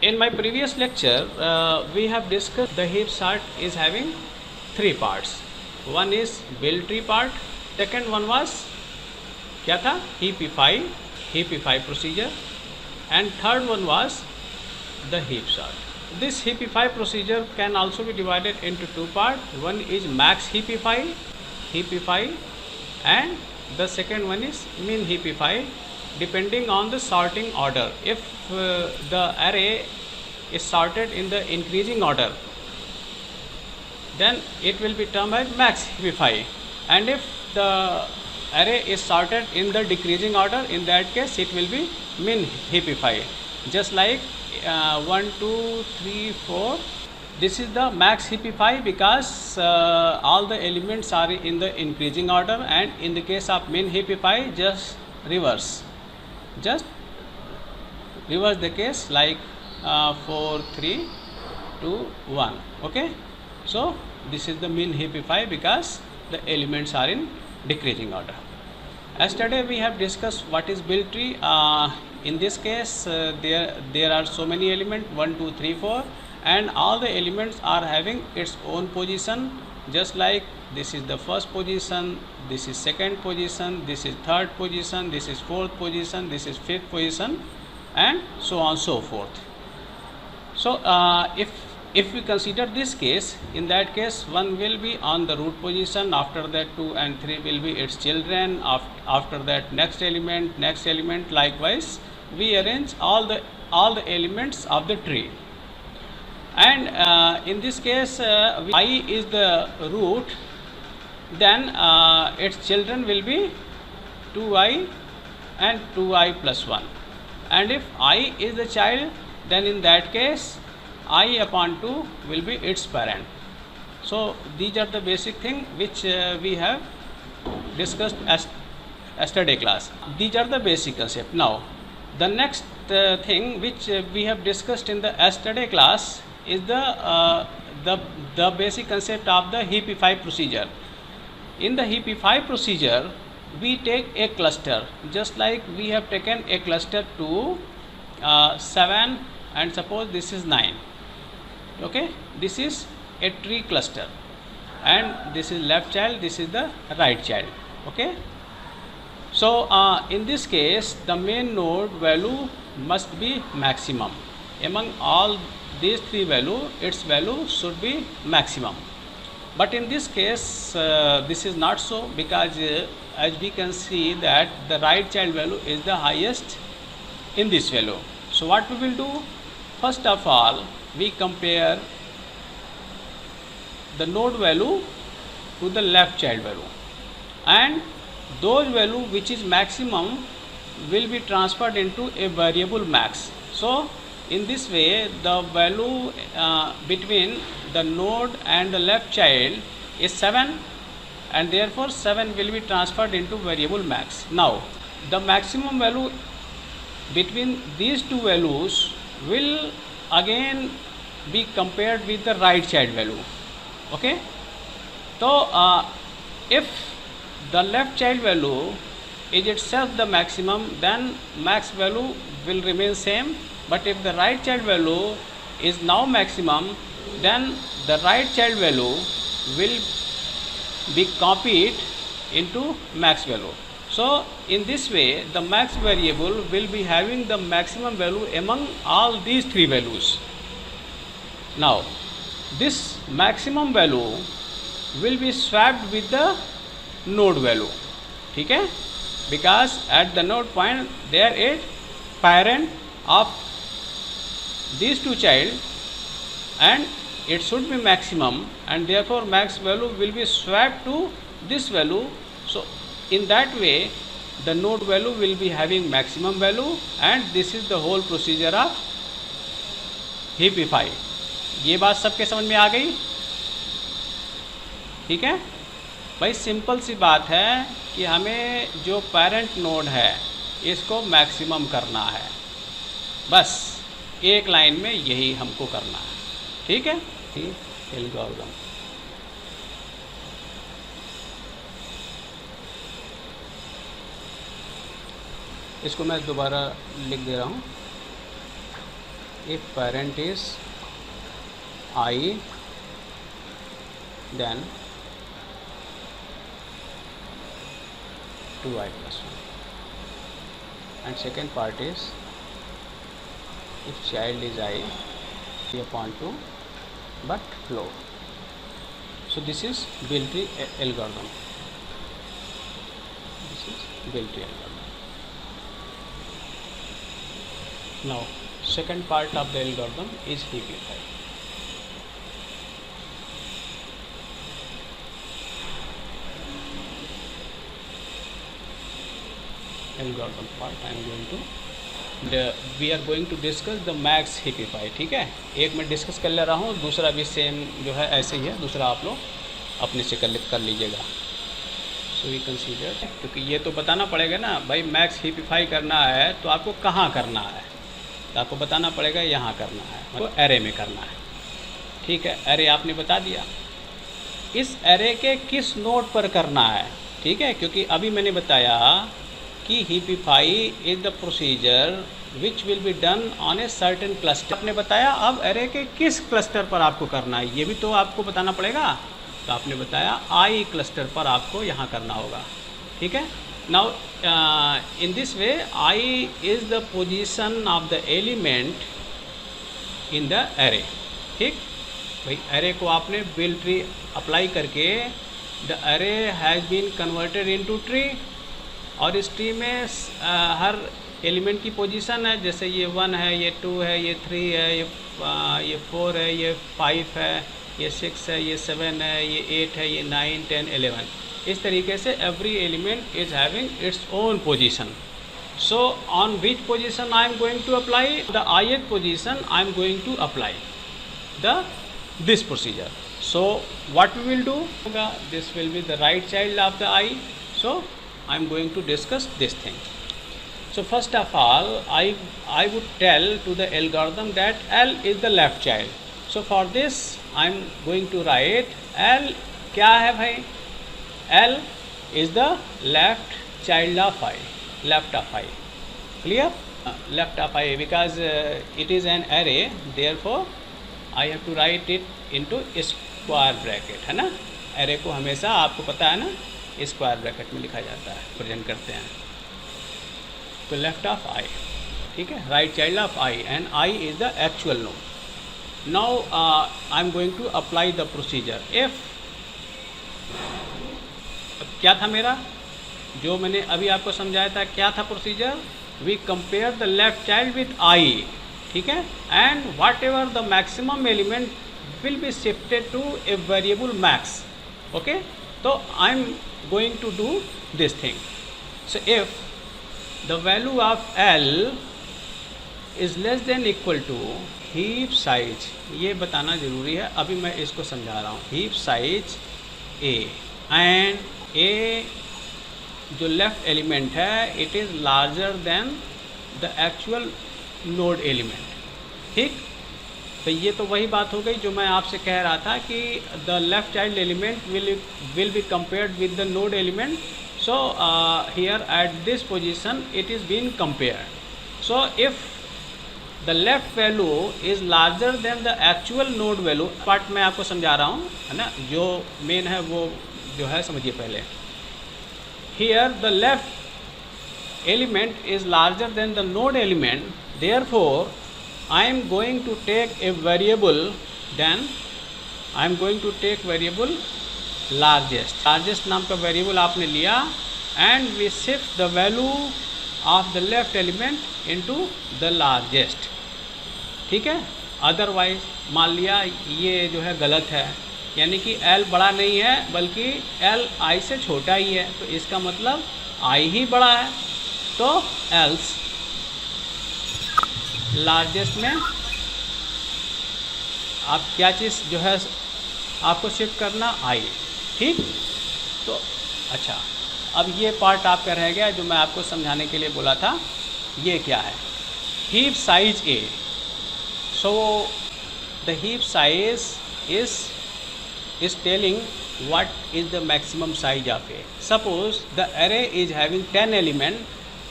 In my previous lecture, we have discussed the heap sort is having three parts. One is build tree part. Second one was क्या था? heapify procedure. And third one was the heap sort. This heapify procedure can also be divided into two parts. One is max heapify, and the second one is min heapify, depending on the sorting order. If the array is sorted in the increasing order, then it will be termed as max heapify, and if the array is sorted in the decreasing order, in that case it will be min heapify. Just like 1, 2, 3, 4. This is the max heapify because all the elements are in the increasing order, and in the case of min heapify, just reverse the case, like 4, 3, 2, 1. Okay, so this is the min heapify because the elements are in decreasing order. Yesterday we have discussed what is build tree. In this case, there are so many elements, 1, 2, 3, 4, and all the elements are having its own position. Just like this is the first position, this is second position, this is third position, this is fourth position, this is fifth position, and so on so forth. So if we consider this case, in that case 1 will be on the root position, after that 2 and 3 will be its children, after that next element, likewise we arrange all the elements of the tree. And in this case, I is the root, then its children will be 2i and 2i plus 1, and if I is the child, then in that case I upon 2 will be its parent. So these are the basic thing which we have discussed as yesterday class. These are the basic concept. Now the next thing which we have discussed in the yesterday class is the basic concept of the heapify procedure. In the heapify procedure, we take a cluster, just like we have taken a cluster to 7, and suppose this is 9. Okay, this is a tree cluster, and this is left child, this is the right child. Okay, so in this case the main node value must be maximum. Among all these three values, its value should be maximum. But in this case this is not so, because as we can see that the right child value is the highest in this value. So what we will do? First of all, we compare the node value to the left child value, and those value which is maximum will be transferred into a variable max. So in this way the value between the node and the left child is 7, and therefore 7 will be transferred into variable max. Now the maximum value between these two values will again be compared with the right child value. Okay, so if the left child value is itself the maximum, then max value will remain same. But if the right child value is now maximum, then the right child value will be copied into max value. So in this way the max variable will be having the maximum value among all these three values. Now this maximum value will be swapped with the node value. Okay, because at the node point there is parent of these two child, and it should be maximum, and therefore max value will be swapped to this value. So in that way the node value will be having maximum value, and this is the whole procedure of heapify. ये बात सबके समझ में आ गई? ठीक है भाई, simple सी बात है कि हमें जो पेरेंट नोड है इसको मैक्सिमम करना है, बस एक लाइन में यही हमको करना है. ठीक है, एल्गोरिथम. इसको मैं दोबारा लिख दे रहा हूँ. if parent is I, then 2i plus 1, and second part is if child is I, 3 upon 2 but floor. So this is Bill-Tree algorithm. This is Bill-Tree algorithm. Now second part of the algorithm is heapify. Algorithm part I am going to we are going to discuss the max heapify. ठीक है, एक मैं discuss कर ले रहा हूँ, दूसरा भी सेम जो है ऐसे ही है, दूसरा आप लोग अपने से कर लीजिएगा. सो वी कंसीडर, क्योंकि ये तो बताना पड़ेगा ना भाई, मैक्स हीपिफाई करना है तो आपको कहाँ करना है, तो आपको बताना पड़ेगा यहाँ करना है, मतलब एरे में करना है. ठीक है, एरे आपने बता दिया, इस एरे के किस नोड पर करना है. ठीक है, क्योंकि अभी मैंने बताया कि heapify is the procedure which will be done on a certain cluster. आपने बताया अब एरे के किस क्लस्टर पर आपको करना है, ये भी तो आपको बताना पड़ेगा. तो आपने बताया आई क्लस्टर पर आपको यहाँ करना होगा. ठीक है, now in this way i is the position of the element in the array. ठीक भाई, एरे को आपने Bill-Tree अप्लाई करके the array has been converted into tree, और इस ट्री में हर एलिमेंट की पोजीशन है, जैसे ये 1 है, ये 2 है, ये 3 है, ये 4 है, ये 5 है, ये 6 है, ये 7 है, ये 8 है, ये 9, 10, 11. इस तरीके से every element is having its own position. So on which position I am going to apply the ith position, I am going to apply the this procedure. So what we will do, this will be the right child of the I. So I am going to discuss this thing. So first of all, I would tell to the algorithm that L is the left child. So for this I am going to write L क्या है भाई, L is the left child of I, left of I. Clear? Left of I, because it is an array, therefore I have to write it into square bracket, है ना. Array को हमेशा आपको पता है ना स्क्वायर ब्रैकेट में लिखा जाता है, प्रेजेंट करते हैं. तो लेफ्ट ऑफ आई, ठीक है, right child of i, and i is the actual node. Now I am going to apply the procedure. If क्या था मेरा, जो मैंने अभी आपको समझाया था, क्या था procedure, we compare the left child with I. ठीक है, and whatever the maximum element will be shifted to a variable max. Okay, तो I am going to do this thing. So if the value of L is less than equal to heap size, ये बताना ज़रूरी है, अभी मैं इसको समझा रहा हूँ. हीप साइज ए, एंड ए जो लेफ्ट एलिमेंट है it is larger than the actual node element. ठीक, तो ये तो वही बात हो गई जो मैं आपसे कह रहा था कि the left child element will be compared with the node element. So here at this position it is been compared. So if the left value is larger than the actual node value, part मैं आपको समझा रहा हूँ, है ना, जो main है वो जो है समझिए पहले. Here the left element is larger than the node element, therefore I am going to take a variable, then I am going to take variable largest. largest नाम का वेरिएबल आपने लिया, and we shift the value of the left element into the largest. ठीक है, otherwise मान लिया ये जो है गलत है, यानी कि L बड़ा नहीं है बल्कि L I से छोटा ही है, तो इसका मतलब I ही बड़ा है. तो else लार्जेस्ट में आप क्या चीज़ जो है आपको शिफ्ट करना, आई. ठीक, तो अच्छा, अब ये पार्ट आपका रह गया जो मैं आपको समझाने के लिए बोला था. ये क्या है, heap size A. So the heap size is telling what is the maximum size of A. Suppose the array is having 10 element,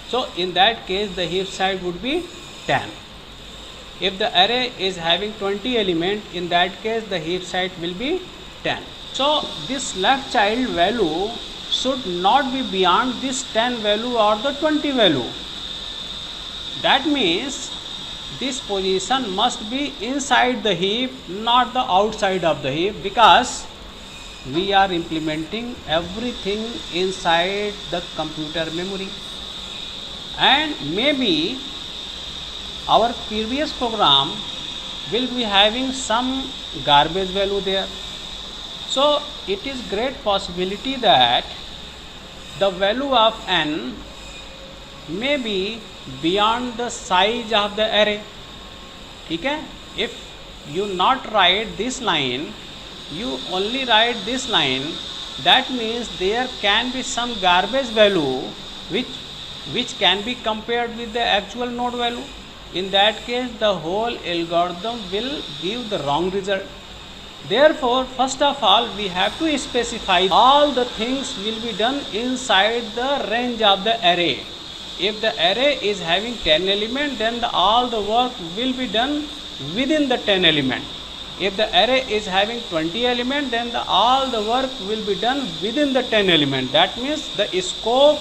so in that case the heap size would be 10. If the array is having 20 element, in that case the heap size will be 10. So this left child value should not be beyond this 10 value or the 20 value. That means this position must be inside the heap, not the outside of the heap, because we are implementing everything inside the computer memory. And maybe our previous program will be having some garbage value there. So it is great possibility that the value of n may be beyond the size of the array. ठीक है, if you not write this line, you only write this line, that means there can be some garbage value which can be compared with the actual node value. In that case the whole algorithm will give the wrong result. Therefore first of all we have to specify all the things will be done inside the range of the array. If the array is having 10 element, then all the work will be done within the 10 element. If the array is having 20 element, then all the work will be done within the 10 element. That means the scope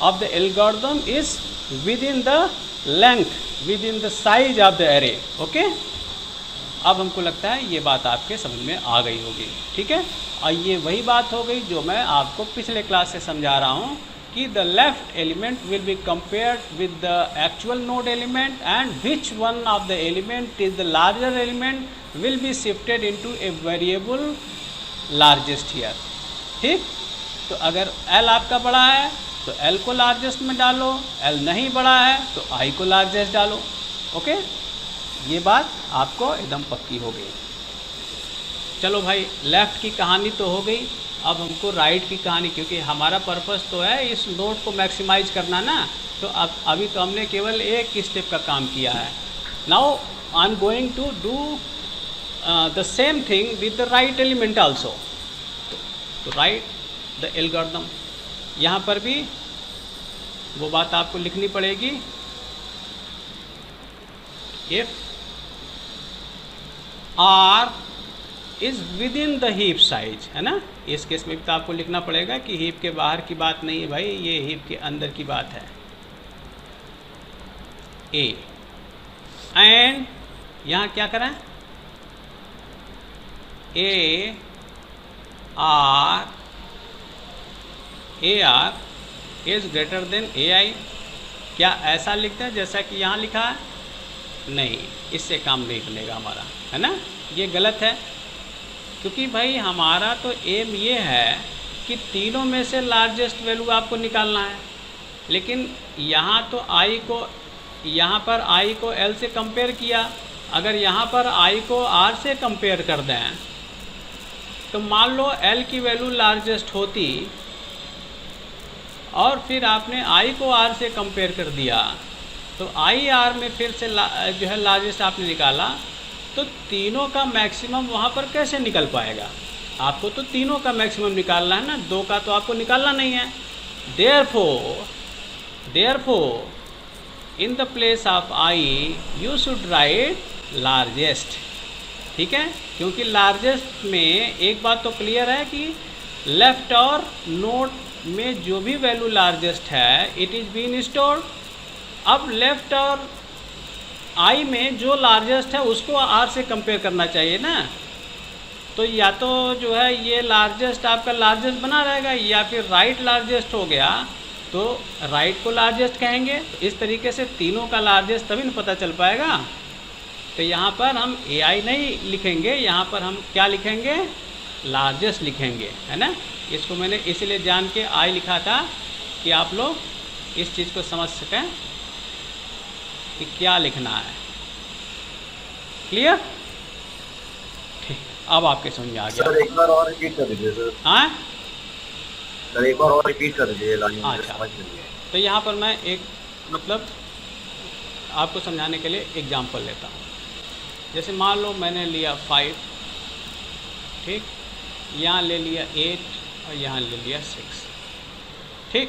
of the algorithm is within the length, within the size of the array. Okay? अब हमको लगता है ये बात आपके समझ में आ गई होगी. ठीक है, और ये वही बात हो गई जो मैं आपको पिछले क्लास से समझा रहा हूँ कि the left element will be compared with the actual node element, and which one of the element is the larger element will be shifted into a variable largest here. ठीक, तो अगर L आपका बड़ा है तो L को largest में डालो, L नहीं बड़ा है तो I को लार्जेस्ट डालो. ओके, ये बात आपको एकदम पक्की हो गई. चलो भाई, लेफ़्ट की कहानी तो हो गई. अब हमको राइट की कहानी, क्योंकि हमारा पर्पस तो है इस नोड को मैक्सिमाइज करना ना. तो अब अभी तो हमने केवल एक स्टेप का काम किया है. Now I am going to do the same thing with the right element also. तो राइट द एल्गोरिथम, यहाँ पर भी वो बात आपको लिखनी पड़ेगी. If r is within the heap size, है ना. इस केस में भी तो आपको लिखना पड़ेगा कि हीप के बाहर की बात नहीं है भाई, ये हीप के अंदर की बात है. ए एंड यहाँ क्या करें, A R is greater than A I. क्या ऐसा लिखते हैं जैसा कि यहाँ लिखा है? नहीं, इससे काम नहीं बनेगा हमारा, है ना. ये गलत है, क्योंकि भाई हमारा तो एम ये है कि तीनों में से लार्जेस्ट वैल्यू आपको निकालना है. लेकिन यहाँ तो आई को, यहाँ पर आई को एल से कंपेयर किया. अगर यहाँ पर आई को आर से कंपेयर कर दें तो मान लो एल की वैल्यू लार्जेस्ट होती और फिर आपने आई को आर से कंपेयर कर दिया, तो आई आर में फिर से जो है लार्जेस्ट आपने निकाला, तो तीनों का मैक्सिमम वहाँ पर कैसे निकल पाएगा? आपको तो तीनों का मैक्सिमम निकालना है ना, दो का तो आपको निकालना नहीं है. Therefore in the place of I you should write largest. ठीक है, क्योंकि लार्जेस्ट में एक बात तो क्लियर है कि लेफ्ट और नोड में जो भी वैल्यू लार्जेस्ट है इट इज़ बीन स्टोर्ड. अब लेफ्ट और आई में जो लार्जेस्ट है उसको आर से कंपेयर करना चाहिए ना. तो या तो जो है ये लार्जेस्ट आपका लार्जेस्ट बना रहेगा, या फिर राइट लार्जेस्ट हो गया तो राइट को लार्जेस्ट कहेंगे. इस तरीके से तीनों का लार्जेस्ट तभी न पता चल पाएगा. तो यहाँ पर हम ए आई नहीं लिखेंगे, यहाँ पर हम क्या लिखेंगे? लार्जेस्ट लिखेंगे, है ना. इसको मैंने इसलिए जान के आई लिखा था कि आप लोग इस चीज़ को समझ सकें कि क्या लिखना है. क्लियर? ठीक, अब आपके समझ में आ गया. सर एक बार और रिपीट कर दीजिए सर. हाँ सर एक बार और रिपीट कर दीजिए लाइन. अच्छा, तो यहाँ पर मैं एक मतलब आपको समझाने के लिए एग्जांपल लेता हूँ. जैसे मान लो मैंने लिया 5, ठीक, यहाँ ले लिया 8 और यहाँ ले लिया 6. ठीक,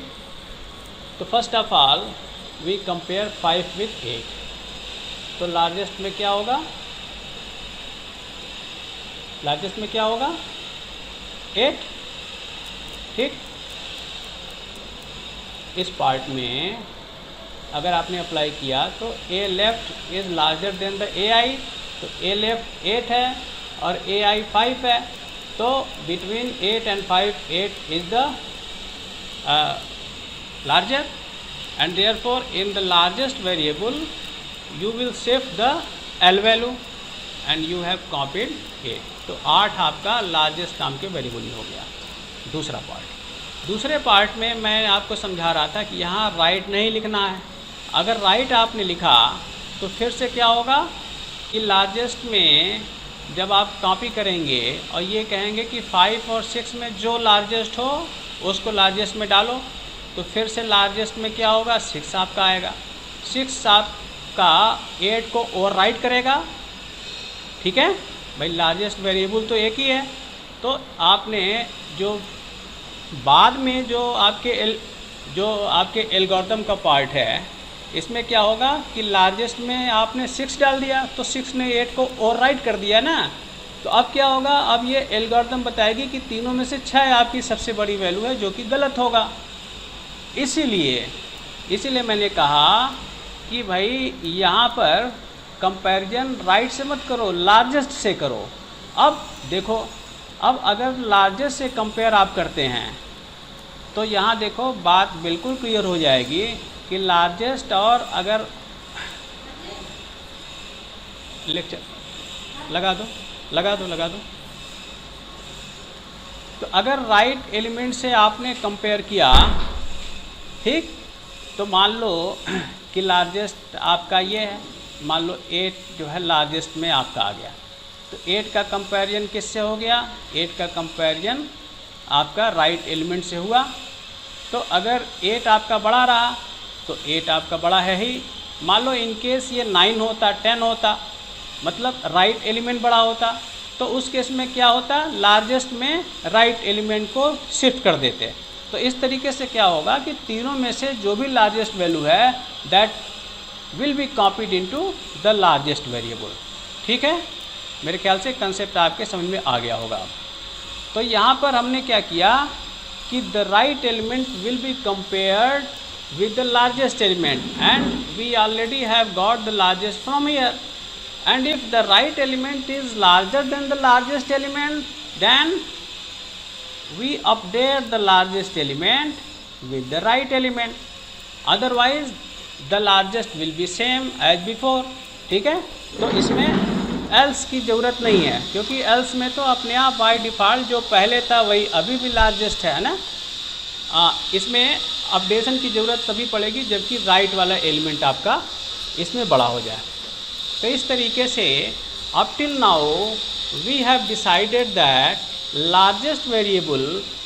तो first of all we compare 5 with 8. तो लार्जेस्ट में क्या होगा, लार्जेस्ट में क्या होगा 8, ठीक। इस पार्ट में अगर आपने अप्लाई किया तो A left is larger than the A I, तो ए लेफ्ट 8 है और ए आई 5 है, तो between 8 and 5 8 is the larger, and therefore in the largest variable you will shift the L value and you have copied 8। तो 8 आपका largest नाम के variable हो गया। दूसरा पार्ट, दूसरे पार्ट में मैं आपको समझा रहा था कि यहाँ राइट नहीं लिखना है। अगर राइट आपने लिखा तो फिर से क्या होगा कि लार्जेस्ट में जब आप कॉपी करेंगे और ये कहेंगे कि 5 और 6 में जो लार्जेस्ट हो उसको लार्जेस्ट में डालो, तो फिर से लार्जेस्ट में क्या होगा 6 आपका आएगा। 6 आपका 8 को ओवरराइट करेगा, ठीक है भाई, लार्जेस्ट वेरिएबल तो एक ही है। तो आपने जो बाद में जो आपके एल्गोरिथम का पार्ट है, इसमें क्या होगा कि लार्जेस्ट में आपने 6 डाल दिया तो 6 ने 8 को ओवरराइट कर दिया ना। तो अब क्या होगा, अब ये एल्गोरिथम बताएगी कि तीनों में से 6 आपकी सबसे बड़ी वैल्यू है, जो कि गलत होगा। इसीलिए मैंने कहा कि भाई यहाँ पर कंपैरिजन राइट से मत करो, लार्जेस्ट से करो। अब देखो, अब अगर लार्जेस्ट से कंपेयर आप करते हैं तो यहाँ देखो बात बिल्कुल क्लियर हो जाएगी कि लार्जेस्ट, और अगर लेक्चर लगा दो। तो अगर राइट एलिमेंट से आपने कंपेयर किया, ठीक, तो मान लो कि लार्जेस्ट आपका ये है, मान लो 8 जो है लार्जेस्ट में आपका आ गया, तो 8 का कंपैरिजन किससे हो गया, 8 का कंपैरिजन आपका राइट एलिमेंट से हुआ। तो अगर 8 आपका बड़ा रहा तो 8 आपका बड़ा है ही। मान लो इनकेस ये 9 होता, 10 होता, मतलब राइट एलिमेंट बड़ा होता, तो उस केस में क्या होता, लार्जेस्ट में राइट एलिमेंट को शिफ्ट कर देते। तो इस तरीके से क्या होगा कि तीनों में से जो भी लार्जेस्ट वैल्यू है that will be copied into the largest variable. ठीक है, मेरे ख्याल से कंसेप्ट आपके समझ में आ गया होगा। तो यहाँ पर हमने क्या किया कि the right element will be compared with the largest element, and we already have got the largest from here, and if the right element is larger than the largest element, then we update the largest element with the right element, otherwise the largest will be same as before। ठीक है, तो इसमें else की ज़रूरत नहीं है, क्योंकि else में तो अपने आप बाय डिफ़ॉल्ट जो पहले था वही अभी भी लार्जेस्ट है ना। इसमें अपडेशन की ज़रूरत तभी पड़ेगी जबकि राइट वाला एलिमेंट आपका इसमें बड़ा हो जाए। तो इस तरीके से up till now we have decided that largest variable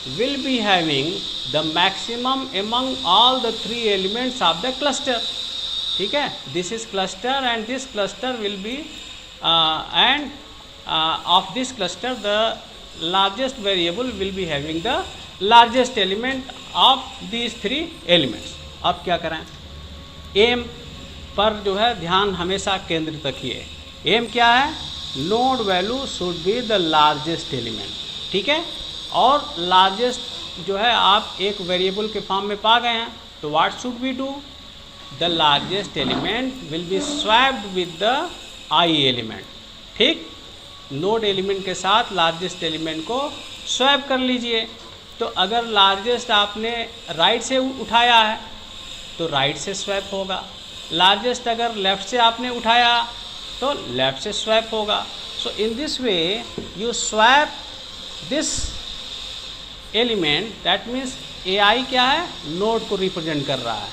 will be having the maximum among all the 3 elements of the cluster. ठीक है, this is cluster and this cluster will be end of this cluster the largest variable will be having the largest element of these 3 elements. अब क्या करें, M पर जो है ध्यान हमेशा केंद्रित रखिए। एम क्या है, node value should be the largest element. ठीक है, और लार्जेस्ट जो है आप एक वेरिएबल के फॉर्म में पा गए हैं, तो what should we do, the largest element will be swapped with the i element. ठीक, नोड एलिमेंट के साथ लार्जेस्ट एलिमेंट को स्वैप कर लीजिए। तो अगर लार्जेस्ट आपने राइट से उठाया है तो राइट से स्वैप होगा, लार्जेस्ट अगर लेफ़्ट से आपने उठाया तो लेफ़्ट से स्वैप होगा। So in this way you swap this element, that means A I क्या है, नोड को रिप्रेजेंट कर रहा है,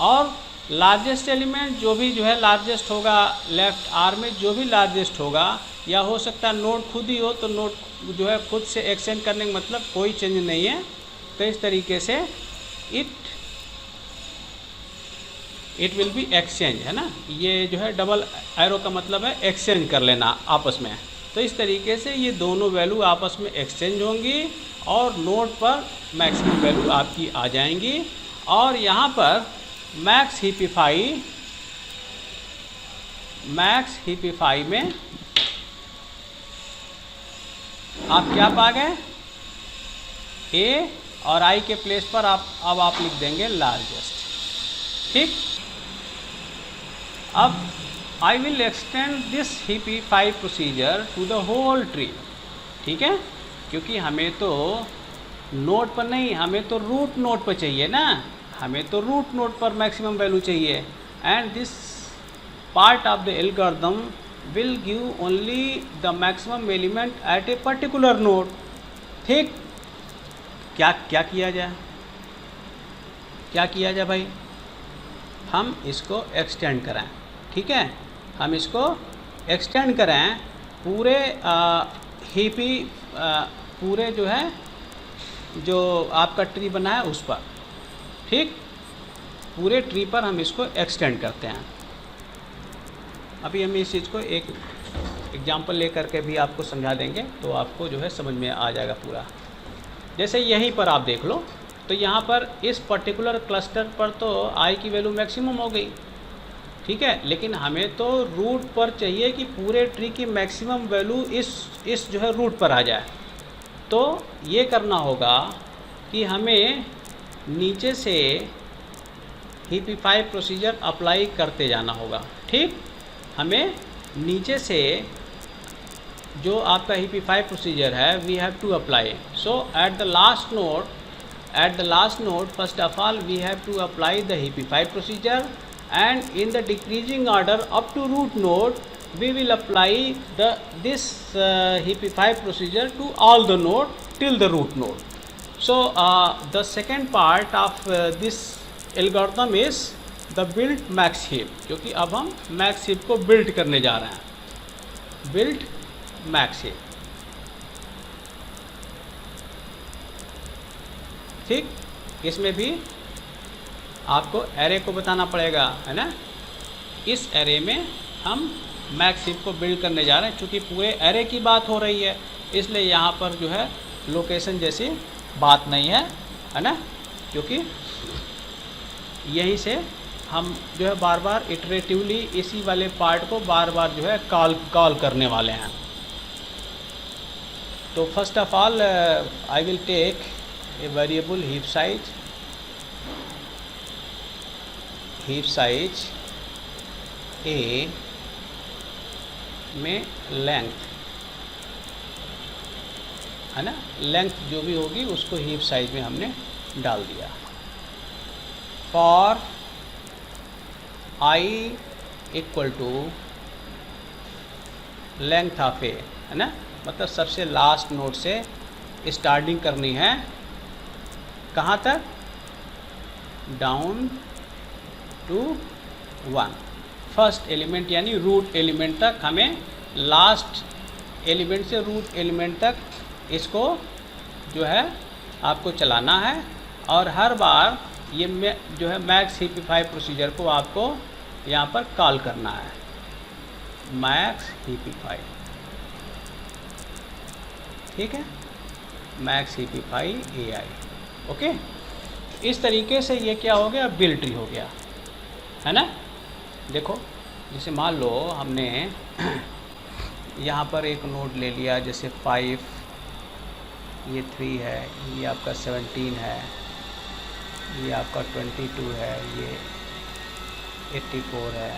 और लार्जेस्ट एलिमेंट जो है लार्जेस्ट होगा लेफ़्ट आर में, जो भी लार्जेस्ट होगा, या हो सकता है नोड खुद ही हो, तो नोड जो है खुद से एक्सचेंज करने का मतलब कोई चेंज नहीं है। तो इस तरीके से इट विल बी एक्सचेंज, है ना, ये जो है डबल एरो का मतलब है एक्सचेंज कर लेना आपस में। तो इस तरीके से ये दोनों वैल्यू आपस में एक्सचेंज होंगी और नोड पर मैक्सिमम वैल्यू आपकी आ जाएंगी, और यहाँ पर मैक्स हीपिफाई मैक्स हीपिफाई में आप क्या पा गए, ए और आई के प्लेस पर अब आप लिख देंगे लार्जेस्ट। ठीक, अब I will extend this heapify procedure to the whole tree. ठीक है, क्योंकि हमें तो नोड पर नहीं, हमें तो रूट नोड पर चाहिए ना, हमें तो रूट नोड पर मैक्सिमम वैल्यू चाहिए। And this part of the algorithm will give only the maximum element at a particular node. ठीक, क्या क्या किया जाए, क्या किया जाए भाई, हम इसको एक्सटेंड कराएं। ठीक है, हम इसको एक्सटेंड कराएं पूरे पूरे जो है जो आपका ट्री बना है उस पर। ठीक, पूरे ट्री पर हम इसको एक्सटेंड करते हैं। अभी हम इस चीज़ को एक एग्जांपल लेकर के भी आपको समझा देंगे, तो आपको जो है समझ में आ जाएगा पूरा। जैसे यहीं पर आप देख लो, तो यहाँ पर इस पर्टिकुलर क्लस्टर पर तो आई की वैल्यू मैक्सिमम हो गई। ठीक है, लेकिन हमें तो रूट पर चाहिए कि पूरे ट्री की मैक्सिमम वैल्यू इस जो है रूट पर आ जाए। तो ये करना होगा कि हमें नीचे से हीपिफाई प्रोसीजर अप्लाई करते जाना होगा। ठीक, हमें नीचे से जो आपका हीपिफाई प्रोसीजर है we have to apply. So at the last node first of all we have to apply the heapify procedure, and in the decreasing order up to root node we will apply this heapify procedure to all the node till the root node. So the second part of this algorithm is the build max heap, क्योंकि अब हम max heap को build करने जा रहे हैं। build max heap, ठीक, इसमें भी आपको एरे को बताना पड़ेगा, है ना। इस एरे में हम मैक्स हीप को बिल्ड करने जा रहे हैं। चूँकि पूरे एरे की बात हो रही है, इसलिए यहाँ पर जो है लोकेशन जैसी बात नहीं है ना, क्योंकि यहीं से हम जो है बार बार इटरेटिवली इसी वाले पार्ट को बार बार जो है कॉल करने वाले हैं। तो first of all I will take a variable heap size A में लेंथ, है ना, लेंथ जो भी होगी उसको हीप साइज में हमने डाल दिया। For I equal to length of A, है ना, मतलब सबसे लास्ट नोड से स्टार्टिंग करनी है, कहाँ तक, डाउन टू 1, फर्स्ट एलिमेंट यानी रूट एलिमेंट तक। हमें लास्ट एलिमेंट से रूट एलिमेंट तक इसको जो है आपको चलाना है, और हर बार ये जो है मैक्स हीपिफाई प्रोसीजर को आपको यहाँ पर कॉल करना है, मैक्स हीपिफाई। ठीक है, मैक्स हीपिफाई ए आई। ओके, इस तरीके से ये क्या हो गया, बिल्ड ट्री हो गया, है ना। देखो, जैसे मान लो हमने यहाँ पर एक नोड ले लिया, जैसे 5, ये 3 है, ये आपका 17 है, ये आपका 22 है, ये 84 है,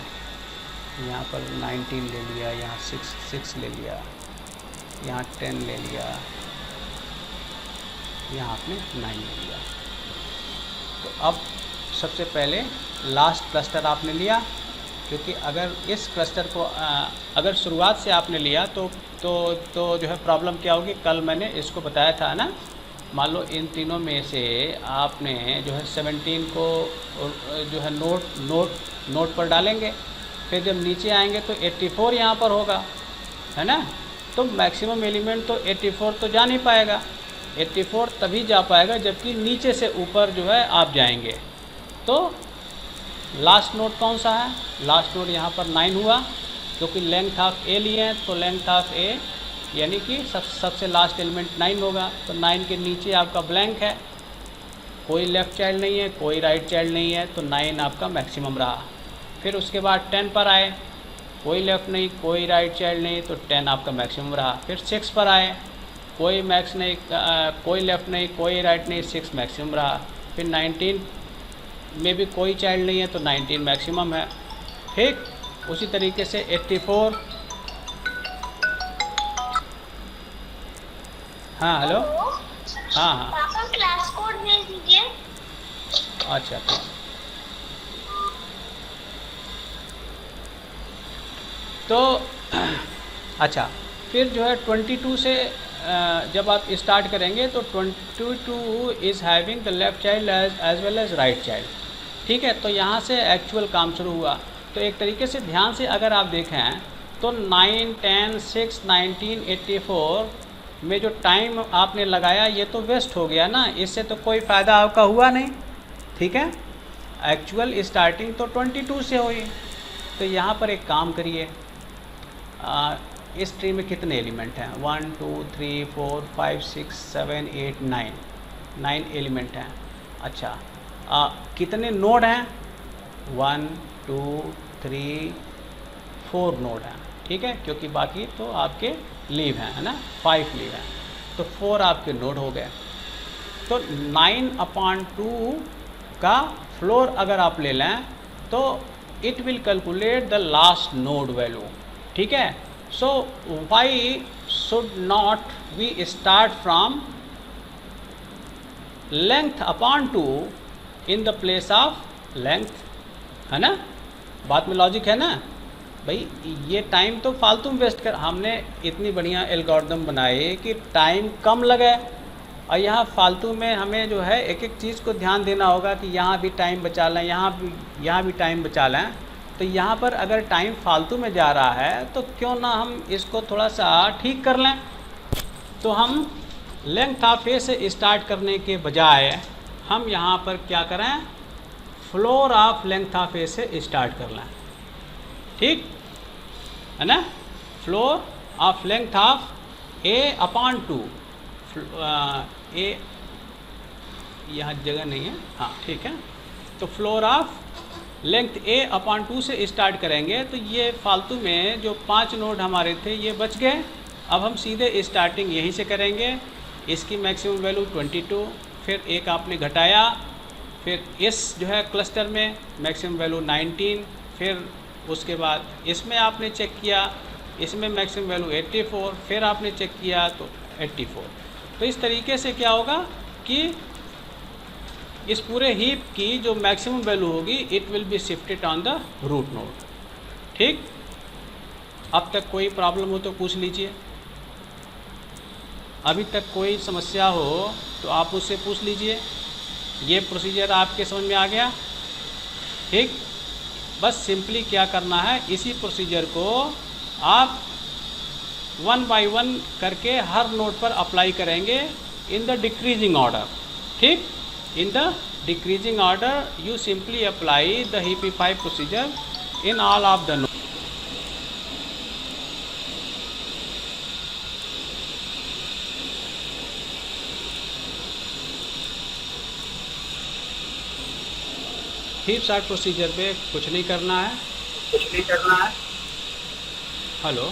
यहाँ पर 19 ले लिया, यहाँ 6 ले लिया, यहाँ 10 ले लिया, यहाँ आपने 9 ले लिया। तो अब सबसे पहले लास्ट क्लस्टर आपने लिया, क्योंकि अगर इस क्लस्टर को अगर शुरुआत से आपने लिया तो जो है प्रॉब्लम क्या होगी, कल मैंने इसको बताया था ना। मान लो इन तीनों में से आपने जो है 17 को जो है नोट पर डालेंगे, फिर जब नीचे आएंगे तो 84 यहाँ पर होगा, है ना। तो मैक्सिमम एलिमेंट तो 84 तो जा नहीं पाएगा, 84 तभी जा पाएगा जबकि नीचे से ऊपर जो है आप जाएंगे। तो लास्ट नोड कौन सा है, लास्ट नोड यहाँ पर 9 हुआ, क्योंकि लेंथ ऑफ ए लिए हैं, तो लेंथ ऑफ ए यानी कि सबसे लास्ट एलिमेंट 9 होगा। तो 9 के नीचे आपका ब्लैंक है, कोई लेफ़्ट चाइल्ड नहीं है, कोई राइट चाइल्ड नहीं है, तो 9 आपका मैक्सिमम रहा। फिर उसके बाद 10 पर आए, कोई लेफ़्ट नहीं, कोई राइट चाइल्ड नहीं, तो 10 आपका मैक्सिमम रहा। फिर 6 पर आए, कोई मैक्स नहीं, कोई लेफ़्ट नहीं, कोई राइट नहीं, 6 मैक्सिमम रहा। फिर 19 में भी कोई चाइल्ड नहीं है तो 19 मैक्सिमम है। ठीक उसी तरीके से 84। हाँ हेलो। हाँ हाँ पापा क्लास कोड भेज दीजिए। अच्छा ठीक। तो अच्छा फिर जो है 22 से जब आप स्टार्ट करेंगे तो 22 is having the left child as well as right child. ठीक है, तो यहाँ से एक्चुअल काम शुरू हुआ। तो एक तरीके से ध्यान से अगर आप देखें तो 9, 10, 6, 19, 84 में जो टाइम आपने लगाया ये तो वेस्ट हो गया ना, इससे तो कोई फ़ायदा आपका हुआ नहीं। ठीक है, एक्चुअल स्टार्टिंग तो 22 से हुई। तो यहाँ पर एक काम करिए, इस ट्री में कितने एलिमेंट हैं? 1 2 3 4 5 6 7 8 9 एलिमेंट हैं। अच्छा कितने नोड हैं? 1 2 3 4 नोड हैं। ठीक है, क्योंकि बाकी तो आपके लीव हैं, है ना, 5 लीव हैं, तो 4 आपके नोड हो गए। तो 9/2 का फ्लोर अगर आप ले लें तो it will calculate the last node value. ठीक है, so why should not we start from length upon 2 in the place of length, है ना? बात में लॉजिक है ना भाई? ये टाइम तो फालतू में वेस्ट कर, हमने इतनी बढ़िया एल्गोरिदम बनाए कि टाइम कम लगे, और यहाँ फालतू में हमें जो है एक एक चीज़ को ध्यान देना होगा कि यहाँ भी टाइम बचा लें, यहाँ भी टाइम बचा लें। तो यहाँ पर अगर टाइम फालतू में जा रहा है तो क्यों ना हम इसको थोड़ा सा ठीक कर लें। तो हम लेंथ ऑफ ए से स्टार्ट करने के बजाय हम यहाँ पर क्या करें, फ्लोर ऑफ लेंथ ऑफ ए से स्टार्ट कर लें। ठीक है ना, floor of length of A upon 2। ए यहाँ जगह नहीं है, हाँ ठीक है, तो floor of length A upon 2 से स्टार्ट करेंगे। तो ये फालतू में जो 5 नोड हमारे थे ये बच गए। अब हम सीधे स्टार्टिंग यहीं से करेंगे। इसकी मैक्सिमम वैल्यू 22, फिर एक आपने घटाया, फिर इस जो है क्लस्टर में मैक्सिमम वैल्यू 19, फिर उसके बाद इसमें आपने चेक किया, इसमें मैक्सिमम वैल्यू 84, फिर आपने चेक किया तो 84। तो इस तरीके से क्या होगा कि इस पूरे हीप की जो मैक्सिमम वैल्यू होगी it will be shifted on the root node. ठीक, अब तक कोई प्रॉब्लम हो तो पूछ लीजिए। अभी तक कोई समस्या हो तो आप उससे पूछ लीजिए। ये प्रोसीजर आपके समझ में आ गया? ठीक, बस सिंपली क्या करना है, इसी प्रोसीजर को आप 1 बाय 1 करके हर नोड पर अप्लाई करेंगे इन द डिक्रीजिंग ऑर्डर। ठीक, in the decreasing order you simply apply the heapify procedure in all of the nodes. Heap sort procedure पे कुछ नहीं करना है, कुछ नहीं करना है। हेलो,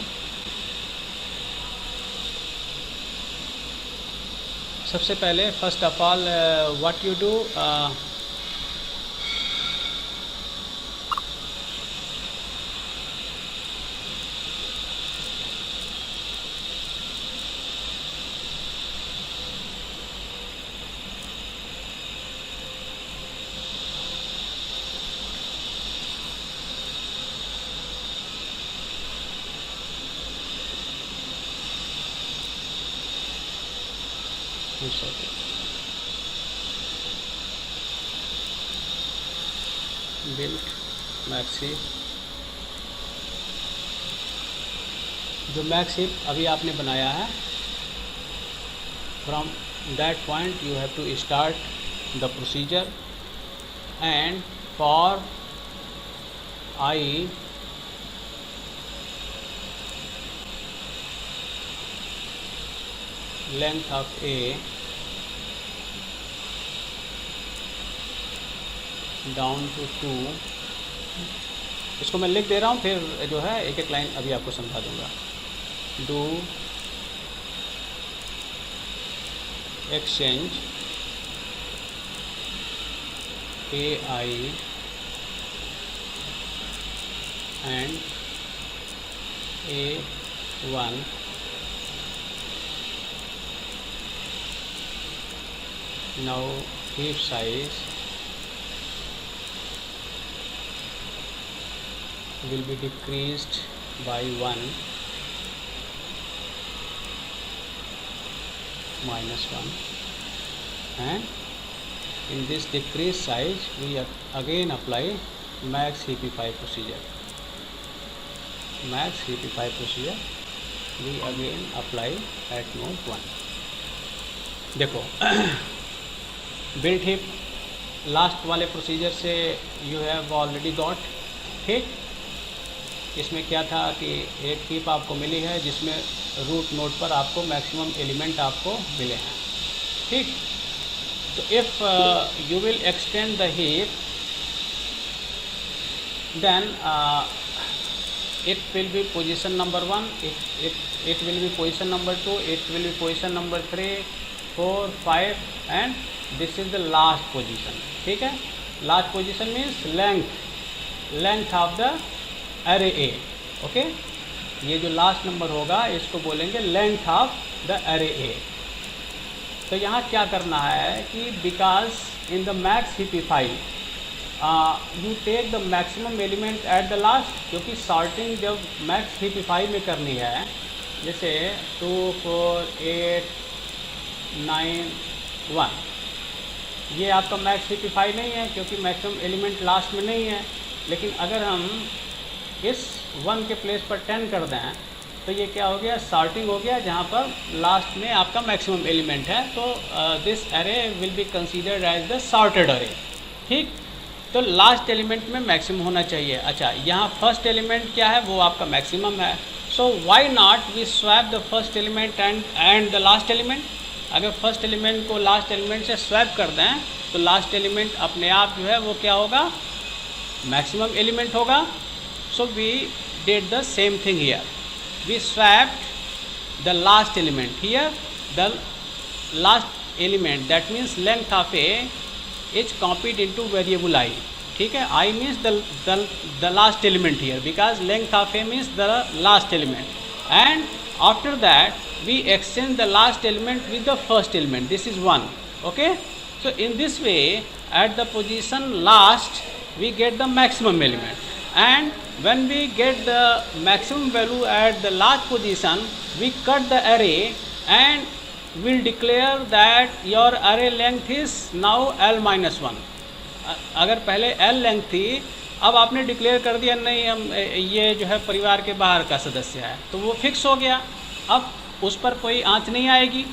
सबसे पहले first of all what you do, built max heap. जो मैक्स हीप अभी आपने बनाया है, from that point you have to start the procedure and for i length of A down to 2 इसको मैं लिख दे रहा हूँ, फिर जो है एक एक लाइन अभी आपको समझा दूँगा। Do exchange AI and A1 now heap size will be decreased by 1 minus 1, and in this decreased size we again apply max heapify procedure. Max heapify procedure we again apply at node 1. देखो build heap last वाले procedure से you have already got, ठीक। इसमें क्या था कि एक heap आपको मिली है जिसमें रूट नोड पर आपको मैक्सिमम एलिमेंट आपको मिले हैं, ठीक। तो if you will extend the heap then it will be position number 1, it will be position number 2, it will be position number 3, 4, 5 and this is the last position, ठीक है। Last position means length of the array A, okay. ये जो last number होगा इसको बोलेंगे length of the array A। तो यहाँ क्या करना है कि because in the max heapify you take the maximum element at the last, क्योंकि सॉर्टिंग जब मैक्स हीपीफाई में करनी है, जैसे 2, 4, 8, 9, 1, ये आपका मैक्स हीपीफाई नहीं है क्योंकि मैक्सिमम एलिमेंट लास्ट में नहीं है। लेकिन अगर हम इस 1 के प्लेस पर 10 कर दें तो ये क्या हो गया, सॉर्टिंग हो गया, जहाँ पर लास्ट में आपका मैक्सिमम एलिमेंट है। तो this array will be considered as the sorted array, ठीक। तो लास्ट एलिमेंट में मैक्सिमम होना चाहिए। अच्छा, यहाँ फर्स्ट एलिमेंट क्या है, वो आपका मैक्सिमम है। So why not we swap the first element and the last element. अगर फर्स्ट एलिमेंट को लास्ट एलिमेंट से स्वैप कर दें तो लास्ट एलिमेंट अपने आप जो है वो क्या होगा, मैक्सिमम एलिमेंट होगा। So we did the same thing here, we swapped the last element here, the last element that means length of A is copied into variable I, ठीक है। I means the last element here because length of a means the last element, and after that we exchange the last element with the first element, this is 1, okay। So in this way at the position last we get the maximum element, and when we get the maximum value at the last position we cut the array and will declare that your array length is now L-1। अगर पहले L length थी, अब आपने declare कर दिया नहीं हम ये जो है परिवार के बाहर का सदस्य है, तो वो फिक्स हो गया, अब उस पर कोई आँच नहीं आएगी,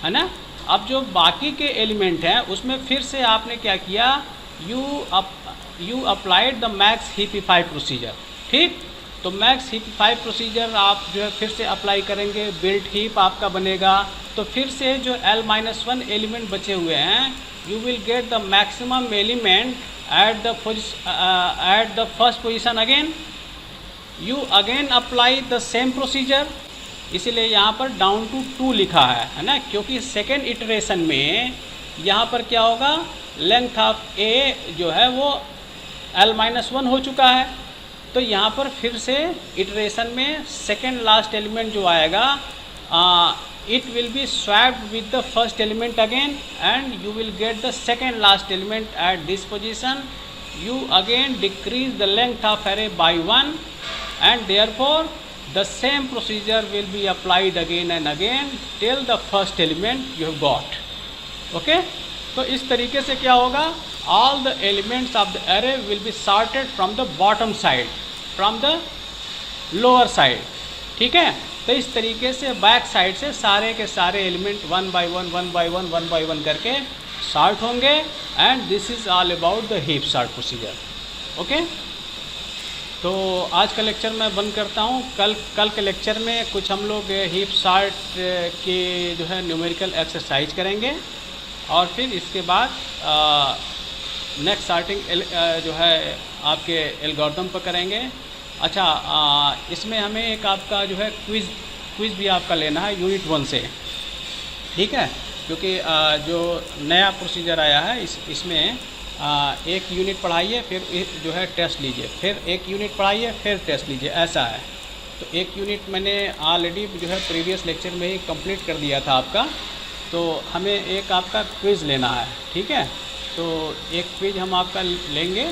है ना। अब जो बाकी के एलिमेंट हैं उसमें फिर से आपने क्या किया, you applied the max heapify procedure, ठीक। तो मैक्स हीपीफाई प्रोसीजर आप जो है फिर से अप्लाई करेंगे, बिल्ट हीप आपका बनेगा। तो फिर से जो L-1 एलिमेंट बचे हुए हैं, you will get the maximum element at the first position again, you again apply the same procedure. इसीलिए यहाँ पर डाउन टू 2 लिखा है ना, क्योंकि सेकेंड इटरेशन में यहाँ पर क्या होगा, लेंथ ऑफ ए जो है वो L-1 हो चुका है। तो यहाँ पर फिर से इटरेशन में सेकेंड लास्ट एलिमेंट जो आएगा, it will be swapped with the first element again and you will get the second last element at this position. You again decrease the length of array by 1 and therefore the same procedure will be applied again and again till the first element you have got, okay। तो इस तरीके से क्या होगा, all the elements of the array will be sorted from the bottom side, from the lower side, ठीक है। तो इस तरीके से बैक साइड से सारे के सारे एलिमेंट 1 by 1 करके सॉर्ट होंगे, and this is all about the heap sort procedure, okay. तो आज का लेक्चर मैं बंद करता हूँ। कल के लेक्चर में कुछ हम लोग हीप सॉर्ट के जो है न्यूमेरिकल एक्सरसाइज करेंगे, और फिर इसके बाद नेक्स्ट सॉर्टिंग जो है आपके एल्गोरिथम पर करेंगे। अच्छा, इसमें हमें एक आपका जो है क्विज़ भी आपका लेना है यूनिट 1 से, ठीक है, क्योंकि जो नया प्रोसीजर आया है इसमें एक यूनिट पढ़ाइए फिर जो है टेस्ट लीजिए, फिर एक यूनिट पढ़ाइए फिर टेस्ट लीजिए, ऐसा है। तो एक यूनिट मैंने ऑलरेडी जो है प्रीवियस लेक्चर में ही कंप्लीट कर दिया था आपका, तो हमें एक आपका क्विज़ लेना है, ठीक है। तो एक क्विज़ हम आपका लेंगे